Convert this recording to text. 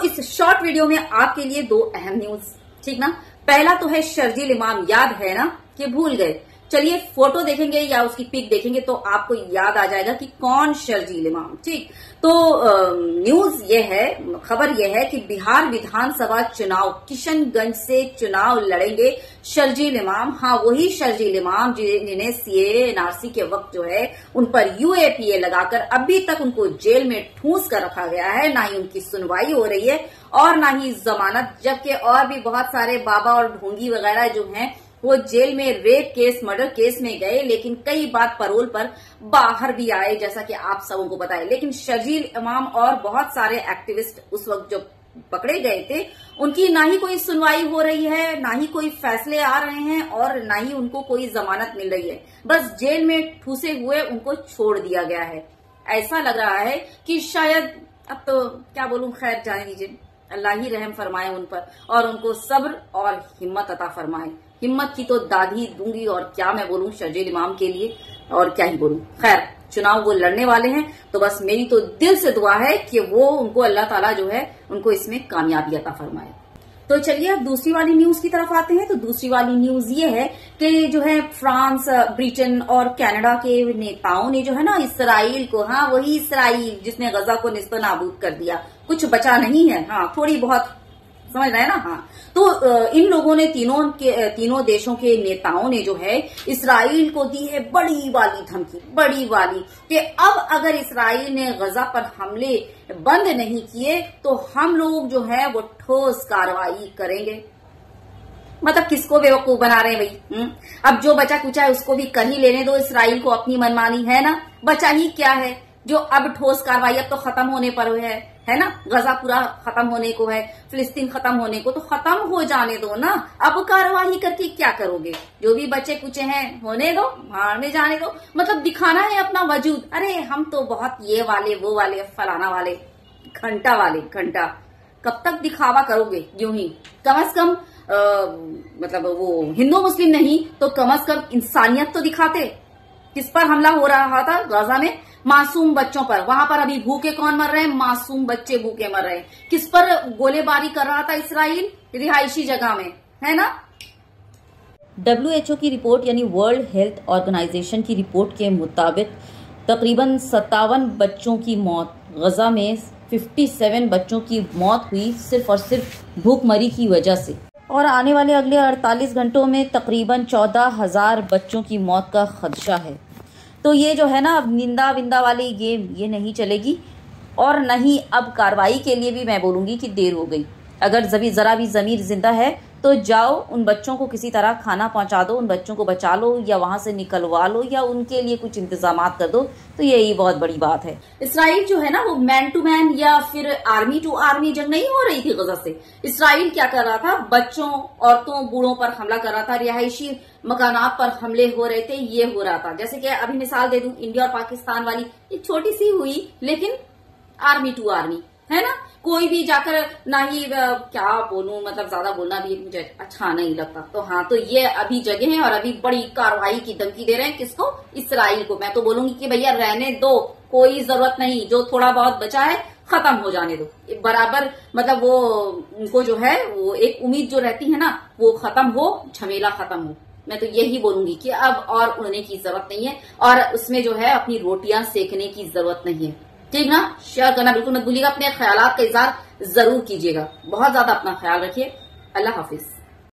इस short video में आपके लिए दो अहम न्यूज, ठीक ना। पहला तो है शर्जील इमाम, याद है ना कि भूल गए। चलिए फोटो देखेंगे या उसकी पिक देखेंगे तो आपको याद आ जाएगा कि कौन शर्जील इमाम, ठीक। तो न्यूज ये है, खबर ये है कि बिहार विधानसभा चुनाव किशनगंज से चुनाव लड़ेंगे शर्जील इमाम। हाँ, वही शर्जील इमाम जिन्हें सीए एनआरसी के वक्त जो है उन पर यूएपीए लगाकर अभी तक उनको जेल में ठूंस कर रखा गया है। ना ही उनकी सुनवाई हो रही है और ना ही जमानत, जबकि और भी बहुत सारे बाबा और ढोंगी वगैरह जो हैं वो जेल में रेप केस, मर्डर केस में गए, लेकिन कई बार पैरोल पर बाहर भी आए, जैसा कि आप सबों को पता है। लेकिन शर्जील इमाम और बहुत सारे एक्टिविस्ट उस वक्त जो पकड़े गए थे, उनकी ना ही कोई सुनवाई हो रही है, ना ही कोई फैसले आ रहे हैं और ना ही उनको कोई जमानत मिल रही है। बस जेल में ठूसे हुए उनको छोड़ दिया गया है। ऐसा लग रहा है कि शायद, अब तो क्या बोलूं, खैर जाने दीजिए, अल्लाह ही रहम फरमाए उन पर और उनको सब्र और हिम्मत अता फरमाए। हिम्मत की तो दादी दूंगी और क्या मैं बोलूं शर्जील इमाम के लिए, और क्या ही बोलूं। खैर, चुनाव वो लड़ने वाले हैं तो बस मेरी तो दिल से दुआ है कि वो उनको अल्लाह ताला जो है उनको इसमें कामयाबी अता फरमाए। तो चलिए अब दूसरी वाली न्यूज की तरफ आते हैं। तो दूसरी वाली न्यूज ये है कि जो है फ्रांस, ब्रिटेन और कनाडा के नेताओं ने जो है ना इसराइल को, हाँ वही इसराइल जिसने गजा को निस्तो नाबूद कर दिया, कुछ बचा नहीं है, हाँ थोड़ी बहुत, समझ रहे हैं ना। हाँ, तो इन लोगों ने तीनों देशों के नेताओं ने जो है इसराइल को दी है बड़ी वाली धमकी, बड़ी वाली, कि अब अगर इसराइल ने गजा पर हमले बंद नहीं किए तो हम लोग जो है वो ठोस कार्रवाई करेंगे। मतलब किसको बेवकूफ बना रहे हैं भाई। अब जो बचा कुचा है उसको भी कर ही लेने दो, इसराइल को अपनी मनमानी है ना। बचा ही क्या है जो अब ठोस कार्रवाई, अब तो खत्म होने पर है ना। गजा पूरा खत्म होने को है, फिलिस्तीन खत्म होने को, तो खत्म हो जाने दो ना। अब कार्रवाई करके क्या करोगे? जो भी बचे कुचे हैं होने दो, भाड़ में जाने दो। मतलब दिखाना है अपना वजूद, अरे हम तो बहुत ये वाले वो वाले फलाना वाले घंटा वाले घंटा। कब तक दिखावा करोगे यूं ही? कम से कम मतलब वो हिंदू मुस्लिम नहीं तो कम से कम इंसानियत तो दिखाते। किस पर हमला हो रहा था गजा में? मासूम बच्चों पर। वहां पर अभी भूखे कौन मर रहे हैं? मासूम बच्चे भूखे मर रहे हैं। किस पर गोलीबारी कर रहा था इसराइल? रिहायशी जगह में, है ना। WHO की रिपोर्ट यानी वर्ल्ड हेल्थ ऑर्गेनाइजेशन की रिपोर्ट के मुताबिक तकरीबन 57 बच्चों की मौत, गजा में 57 बच्चों की मौत हुई सिर्फ और सिर्फ भूखमरी की वजह से। और आने वाले अगले 48 घंटों में तकरीबन 14,000 बच्चों की मौत का खदशा है। तो ये जो है ना, अब निंदा विंदा वाली गेम ये नहीं चलेगी। और नहीं, अब कार्रवाई के लिए भी मैं बोलूँगी कि देर हो गई। अगर ज़रा भी ज़मीर जिंदा है तो जाओ उन बच्चों को किसी तरह खाना पहुंचा दो, उन बच्चों को बचा लो या वहां से निकलवा लो या उनके लिए कुछ इंतजामात कर दो, तो यही बहुत बड़ी बात है। इसराइल जो है ना वो मैन टू मैन या फिर आर्मी टू आर्मी जंग नहीं हो रही थी गजा से। इसराइल क्या कर रहा था? बच्चों, औरतों, बूढ़ों पर हमला कर रहा था, रिहायशी मकानात पर हमले हो रहे थे, ये हो रहा था। जैसे कि अभी मिसाल दे दूं, इंडिया और पाकिस्तान वाली एक छोटी सी हुई, लेकिन आर्मी टू आर्मी, है ना। कोई भी जाकर ना ही क्या बोलूं, मतलब ज्यादा बोलना भी मुझे अच्छा नहीं लगता। तो हाँ, तो ये अभी जगह है और अभी बड़ी कार्रवाई की धमकी दे रहे हैं। किसको? इसराइल को। मैं तो बोलूंगी कि भैया रहने दो, कोई जरूरत नहीं, जो थोड़ा बहुत बचा है खत्म हो जाने दो बराबर। मतलब वो उनको जो है वो एक उम्मीद जो रहती है ना, वो खत्म हो, झमेला खत्म हो। मैं तो यही बोलूंगी कि अब और उड़ने की जरूरत नहीं है और उसमें जो है अपनी रोटियां सेकने की जरूरत नहीं है, ठीक ना। शेयर करना बिल्कुल मत भूलिएगा, अपने ख्यालात का इजहार जरूर कीजिएगा। बहुत ज्यादा अपना ख्याल रखिए। अल्लाह हाफिज।